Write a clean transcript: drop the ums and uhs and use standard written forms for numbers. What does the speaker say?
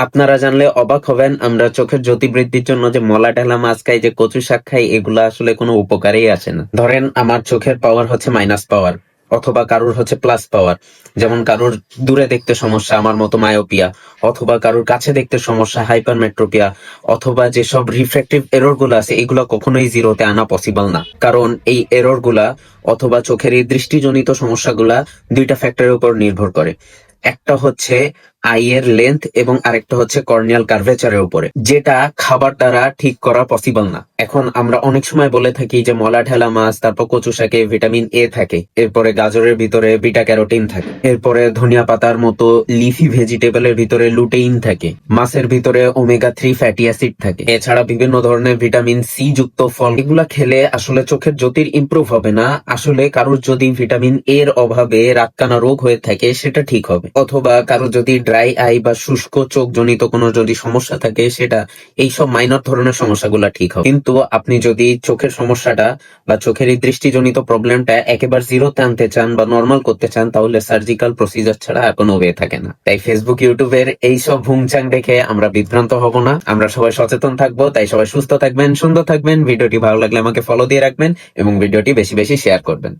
আপনারা জানলে অবাক হবেন, আমরা চোখের জ্যোতি বৃদ্ধির জন্য যে মলা টেলা মাছ খাই, যে কচু শাক খাই, এগুলা আসলে কোনো উপকারেই আসে না। ধরেন আমার চোখের পাওয়ার হচ্ছে মাইনাস পাওয়ার, অথবা কারুর হচ্ছে প্লাস পাওয়ার। যেমন কারুর দূরে দেখতে সমস্যা, আমার মতো মায়োপিয়া, অথবা কারুর কাছে দেখতে সমস্যা, হাইপারমেট্রোপিয়া, অথবা যেসব রিফ্র্যাক্টিভ এরর গুলো আছে, এগুলো কখনোই জিরোতে আনা পসিবল না। কারণ এই এরর গুলা অথবা চোখের এই দৃষ্টিজনিত সমস্যাগুলা দুইটা ফ্যাক্টরের উপর নির্ভর করে। একটা হচ্ছে আই এর লেন্থ এবং আরেকটা হচ্ছে কর্নিয়াল কার্ভেচারের উপরে, যেটা খাবার দ্বারা ঠিক করা পসিবল না। এখন আমরা অনেক সময় বলে থাকি যে মলা ঠেলা মাছ, তারপর কচু শাকে ভিটামিন এ থাকে, এরপরে গাজরের ভিতরে বিটা ক্যারোটিন থাকে, এরপরে ধনিয়া পাতার মতো লিফি ভেজিটেবলের ভিতরে লুটেইন থাকে, মাছের ভিতরে ওমেগা 3 ফ্যাটি অ্যাসিড থাকে, এছাড়া বিভিন্ন ধরনের ভিটামিন সি যুক্ত ফল। এগুলা খেলে আসলে চোখের জ্যোতির ইমপ্রুভ হবে না। আসলে কারোর যদি ভিটামিন এর অভাবে রাতকানা রোগ হয়ে থাকে, সেটা ঠিক হবে। অথবা কারো যদি ড্রাই আই বা শুষ্ক চোখ জনিত কোনো যদি সমস্যা থাকে, সেটা এইসব মাইনর ধরনের সমস্যাগুলো ঠিক হবে। কিন্তু আপনি যদি চোখের সমস্যাটা বা চোখের এই দৃষ্টিজনিত প্রবলেমটা একেবারে জিরোতে আনতে চান বা নর্মাল করতে চান, তাহলে সার্জিক্যাল প্রসিজার ছাড়া আর কোনো ওয়ে থাকে না। তাই ফেসবুক ইউটিউবের এইসব ভুংচাং দেখে আমরা বিভ্রান্ত হব না, আমরা সবাই সচেতন থাকবো। তাই সবাই সুস্থ থাকবেন, সুন্দর থাকবেন। ভিডিওটি ভালো লাগলে আমাকে ফলো দিয়ে রাখবেন এবং ভিডিওটি বেশি বেশি শেয়ার করবেন।